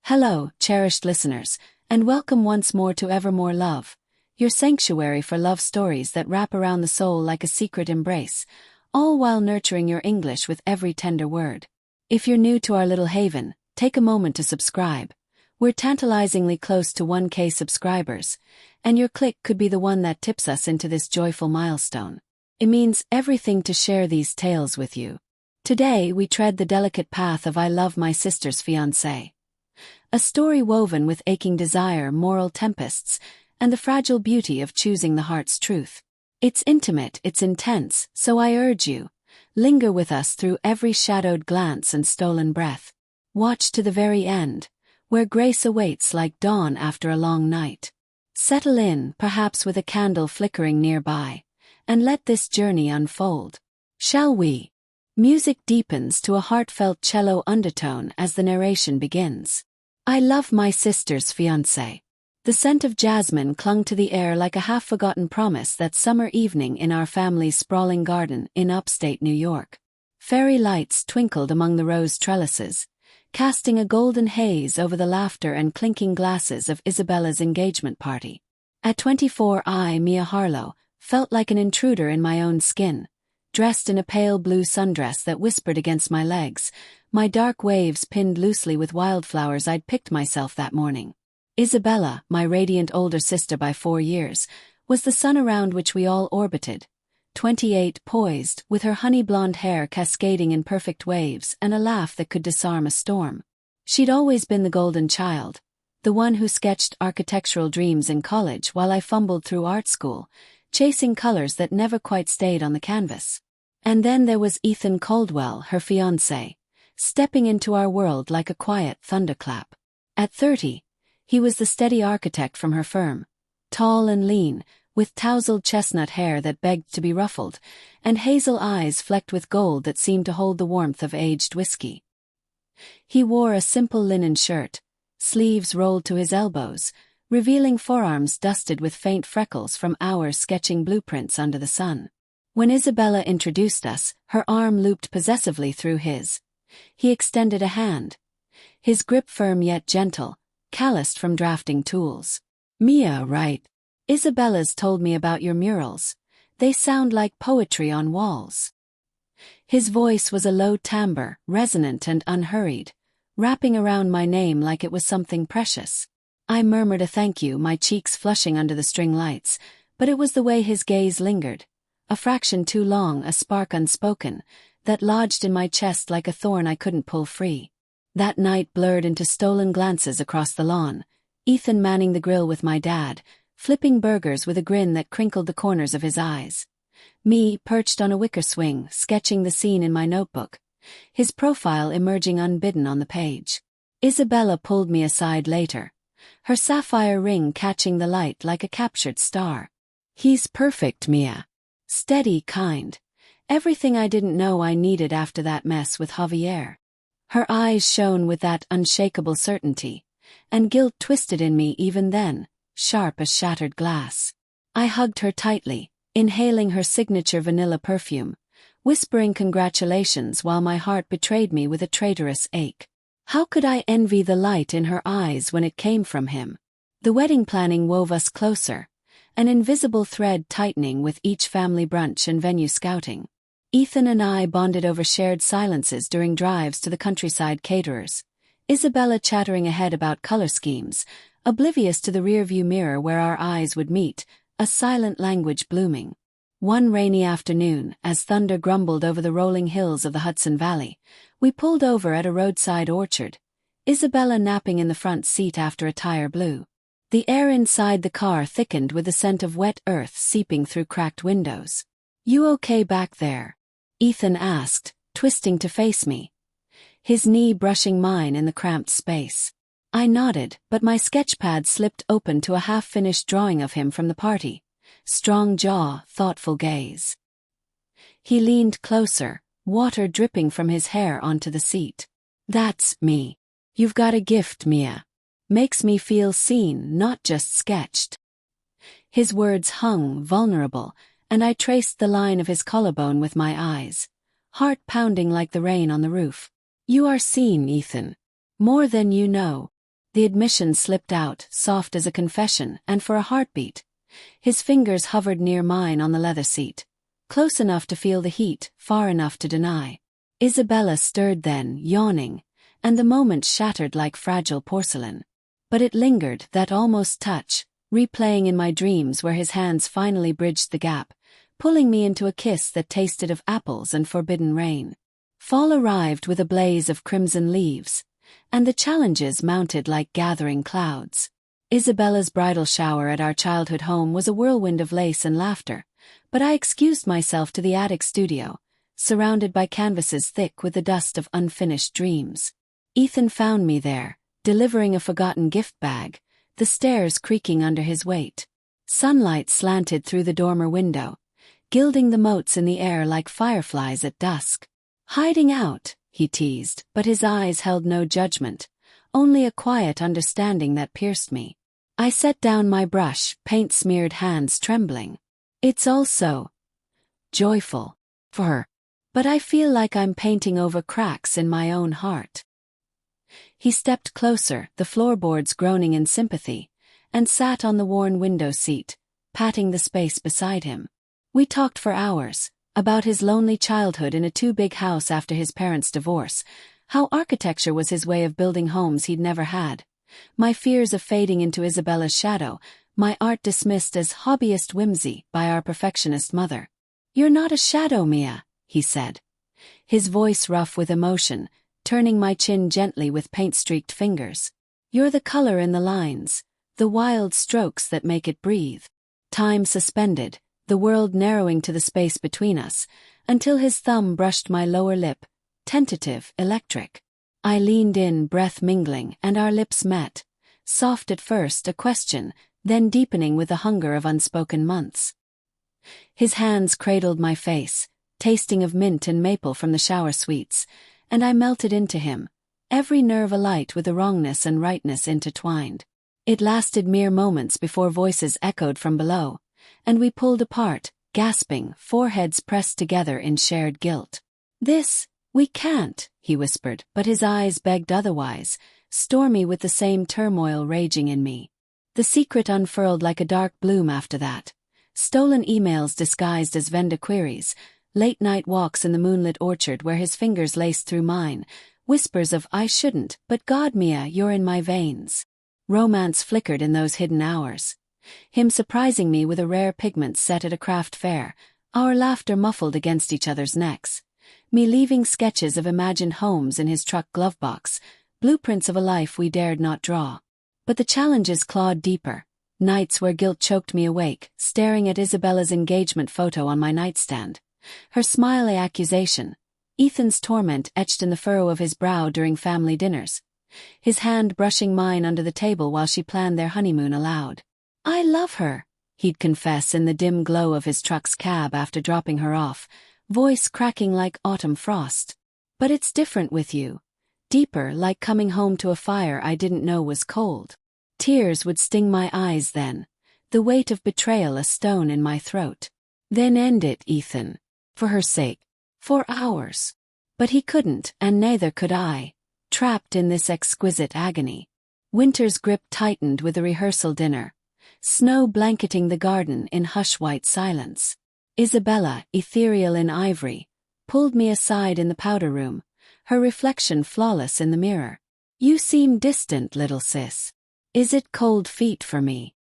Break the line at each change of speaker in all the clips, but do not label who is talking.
Hello, cherished listeners, and welcome once more to Evermore Love, your sanctuary for love stories that wrap around the soul like a secret embrace, all while nurturing your English with every tender word. If you're new to our little haven, take a moment to subscribe. We're tantalizingly close to 1K subscribers, and your click could be the one that tips us into this joyful milestone. It means everything to share these tales with you. Today we tread the delicate path of I Love My Sister's Fiancé. A story woven with aching desire, moral tempests, and the fragile beauty of choosing the heart's truth. It's intimate, it's intense, so I urge you, linger with us through every shadowed glance and stolen breath. Watch to the very end, where grace awaits like dawn after a long night. Settle in, perhaps with a candle flickering nearby, and let this journey unfold. Shall we? Music deepens to a heartfelt cello undertone as the narration begins. I love my sister's fiancé. The scent of jasmine clung to the air like a half-forgotten promise that summer evening in our family's sprawling garden in upstate New York. Fairy lights twinkled among the rose trellises, casting a golden haze over the laughter and clinking glasses of Isabella's engagement party. At 24, I, Mia Harlow, felt like an intruder in my own skin, dressed in a pale blue sundress that whispered against my legs, my dark waves pinned loosely with wildflowers I'd picked myself that morning. Isabella, my radiant older sister by 4 years, was the sun around which we all orbited. 28, poised, with her honey-blonde hair cascading in perfect waves and a laugh that could disarm a storm. She'd always been the golden child, the one who sketched architectural dreams in college while I fumbled through art school, chasing colors that never quite stayed on the canvas. And then there was Ethan Caldwell, her fiancé, stepping into our world like a quiet thunderclap. At 30, he was the steady architect from her firm, tall and lean, with tousled chestnut hair that begged to be ruffled, and hazel eyes flecked with gold that seemed to hold the warmth of aged whiskey. He wore a simple linen shirt, sleeves rolled to his elbows, revealing forearms dusted with faint freckles from hours sketching blueprints under the sun. When Isabella introduced us, her arm looped possessively through his. He extended a hand, his grip firm yet gentle, calloused from drafting tools. Mia, right? Isabella's told me about your murals. They sound like poetry on walls. His voice was a low timbre, resonant and unhurried, wrapping around my name like it was something precious. I murmured a thank you, my cheeks flushing under the string lights, but it was the way his gaze lingered, a fraction too long, a spark unspoken, that lodged in my chest like a thorn I couldn't pull free. That night blurred into stolen glances across the lawn, Ethan manning the grill with my dad, flipping burgers with a grin that crinkled the corners of his eyes. Me, perched on a wicker swing, sketching the scene in my notebook, his profile emerging unbidden on the page. Isabella pulled me aside later, her sapphire ring catching the light like a captured star. He's perfect, Mia. Steady, kind. Everything I didn't know I needed after that mess with Javier. Her eyes shone with that unshakable certainty, and guilt twisted in me even then, sharp as shattered glass. I hugged her tightly, inhaling her signature vanilla perfume, whispering congratulations while my heart betrayed me with a traitorous ache. How could I envy the light in her eyes when it came from him? The wedding planning wove us closer, an invisible thread tightening with each family brunch and venue scouting. Ethan and I bonded over shared silences during drives to the countryside caterers, Isabella chattering ahead about color schemes, oblivious to the rearview mirror where our eyes would meet, a silent language blooming. One rainy afternoon, as thunder grumbled over the rolling hills of the Hudson Valley, we pulled over at a roadside orchard, Isabella napping in the front seat after a tire blew. The air inside the car thickened with the scent of wet earth seeping through cracked windows. "You okay back there?" Ethan asked, twisting to face me, his knee brushing mine in the cramped space. I nodded, but my sketchpad slipped open to a half-finished drawing of him from the party. Strong jaw, thoughtful gaze. He leaned closer, water dripping from his hair onto the seat. "That's me. You've got a gift, Mia. Makes me feel seen, not just sketched." His words hung, vulnerable, and I traced the line of his collarbone with my eyes, heart pounding like the rain on the roof. "You are seen, Ethan. More than you know." The admission slipped out, soft as a confession, and for a heartbeat. His fingers hovered near mine on the leather seat. Close enough to feel the heat, far enough to deny. Isabella stirred then, yawning, and the moment shattered like fragile porcelain. But it lingered, that almost touch, replaying in my dreams where his hands finally bridged the gap, pulling me into a kiss that tasted of apples and forbidden rain. Fall arrived with a blaze of crimson leaves, and the challenges mounted like gathering clouds. Isabella's bridal shower at our childhood home was a whirlwind of lace and laughter, but I excused myself to the attic studio, surrounded by canvases thick with the dust of unfinished dreams. Ethan found me there, delivering a forgotten gift bag, the stairs creaking under his weight. Sunlight slanted through the dormer window, gilding the motes in the air like fireflies at dusk. "Hiding out," he teased, but his eyes held no judgment, only a quiet understanding that pierced me. I set down my brush, paint-smeared hands trembling. "It's all so joyful for her, but I feel like I'm painting over cracks in my own heart." He stepped closer, the floorboards groaning in sympathy, and sat on the worn window seat, patting the space beside him. We talked for hours, about his lonely childhood in a too-big house after his parents' divorce, how architecture was his way of building homes he'd never had, my fears of fading into Isabella's shadow, my art dismissed as hobbyist whimsy by our perfectionist mother. "You're not a shadow, Mia," he said, his voice rough with emotion, turning my chin gently with paint-streaked fingers. "You're the color in the lines, the wild strokes that make it breathe." Time suspended, the world narrowing to the space between us, until his thumb brushed my lower lip, tentative, electric. I leaned in, breath mingling, and our lips met, soft at first, a question, then deepening with the hunger of unspoken months. His hands cradled my face, tasting of mint and maple from the shower suites, and I melted into him, every nerve alight with the wrongness and rightness intertwined. It lasted mere moments before voices echoed from below, and we pulled apart, gasping, foreheads pressed together in shared guilt. We can't," he whispered, but his eyes begged otherwise, stormy with the same turmoil raging in me. The secret unfurled like a dark bloom after that. Stolen emails disguised as vendor queries, late-night walks in the moonlit orchard where his fingers laced through mine, whispers of "I shouldn't, but God, Mia, you're in my veins." Romance flickered in those hidden hours. Him surprising me with a rare pigment set at a craft fair, our laughter muffled against each other's necks. Me leaving sketches of imagined homes in his truck glove box, blueprints of a life we dared not draw. But the challenges clawed deeper, nights where guilt choked me awake, staring at Isabella's engagement photo on my nightstand. Her smile a accusation, Ethan's torment etched in the furrow of his brow during family dinners. His hand brushing mine under the table while she planned their honeymoon aloud. "I love her," he'd confess in the dim glow of his truck's cab after dropping her off, voice cracking like autumn frost. "But it's different with you. Deeper, like coming home to a fire I didn't know was cold." Tears would sting my eyes then, the weight of betrayal a stone in my throat. "Then end it, Ethan. For her sake. For ours." But he couldn't, and neither could I, trapped in this exquisite agony. Winter's grip tightened with the rehearsal dinner, snow blanketing the garden in hush-white silence. Isabella, ethereal in ivory, pulled me aside in the powder room, her reflection flawless in the mirror. "You seem distant, little sis. Is it cold feet for me?"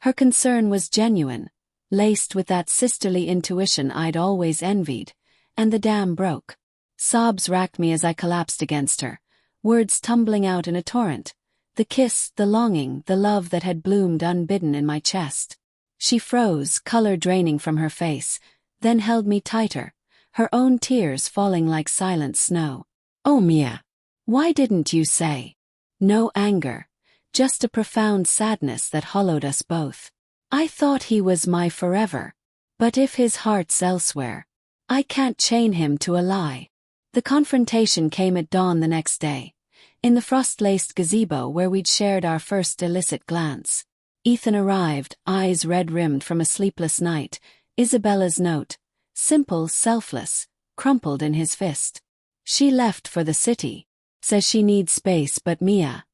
Her concern was genuine, laced with that sisterly intuition I'd always envied, and the dam broke. Sobs racked me as I collapsed against her, words tumbling out in a torrent, the kiss, the longing, the love that had bloomed unbidden in my chest. She froze, color draining from her face, then held me tighter, her own tears falling like silent snow. "Oh, Mia, why didn't you say?" No anger, just a profound sadness that hollowed us both. "I thought he was my forever. But if his heart's elsewhere, I can't chain him to a lie." The confrontation came at dawn the next day, in the frost-laced gazebo where we'd shared our first illicit glance. Ethan arrived, eyes red-rimmed from a sleepless night, Isabella's note, simple, selfless, crumpled in his fist. "She left for the city. Says she needs space, but Mia,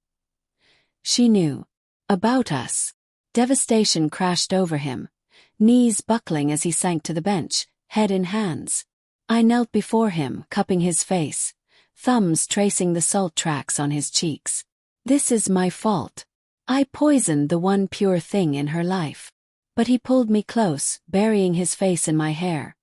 She knew. About us. Devastation crashed over him, knees buckling as he sank to the bench, head in hands. I knelt before him, cupping his face, thumbs tracing the salt tracks on his cheeks. This is my fault. I poisoned the one pure thing in her life. But he pulled me close, burying his face in my hair,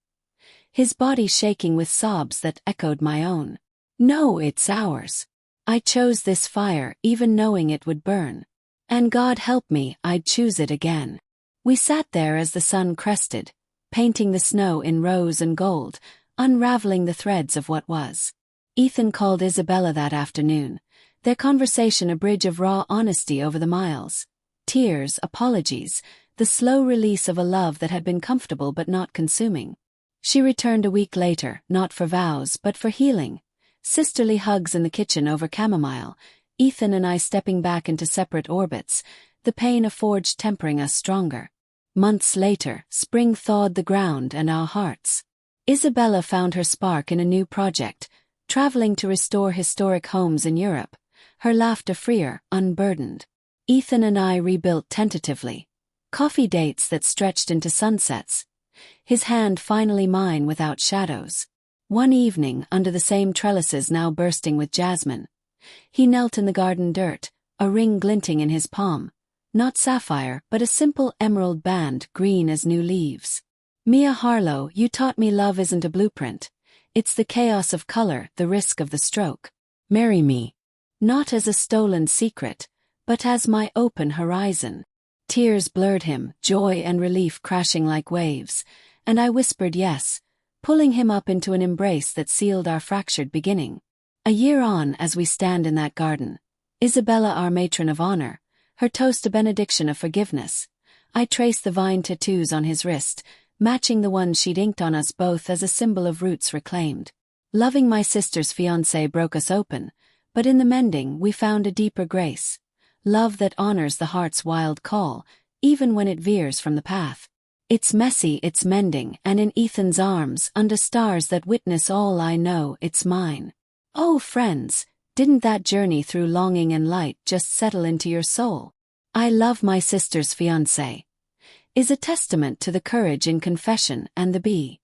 his body shaking with sobs that echoed my own. No, it's ours. I chose this fire, even knowing it would burn. And God help me, I'd choose it again. We sat there as the sun crested, painting the snow in rose and gold, unraveling the threads of what was. Ethan called Isabella that afternoon, their conversation a bridge of raw honesty over the miles. Tears, apologies, the slow release of a love that had been comfortable but not consuming. She returned a week later, not for vows but for healing. Sisterly hugs in the kitchen over chamomile, Ethan and I stepping back into separate orbits, the pain of forge tempering us stronger. Months later, spring thawed the ground and our hearts. Isabella found her spark in a new project, traveling to restore historic homes in Europe, her laughter freer, unburdened. Ethan and I rebuilt tentatively. Coffee dates that stretched into sunsets. His hand finally mine without shadows. One evening, under the same trellises now bursting with jasmine, he knelt in the garden dirt, a ring glinting in his palm. Not sapphire, but a simple emerald band, green as new leaves. Mia Harlow, you taught me love isn't a blueprint. It's the chaos of color, the risk of the stroke. Marry me. Not as a stolen secret, but as my open horizon. Tears blurred him, joy and relief crashing like waves, and I whispered yes, pulling him up into an embrace that sealed our fractured beginning. A year on, as we stand in that garden, Isabella our matron of honor, her toast a benediction of forgiveness, I traced the vine tattoos on his wrist, matching the ones she'd inked on us both as a symbol of roots reclaimed. Loving my sister's fiancé broke us open, but in the mending we found a deeper grace. Love that honors the heart's wild call, even when it veers from the path. It's messy, it's mending, and in Ethan's arms, under stars that witness all I know, it's mine. Oh friends, didn't that journey through longing and light just settle into your soul? I love my sister's fiancé is a testament to the courage in confession and the be.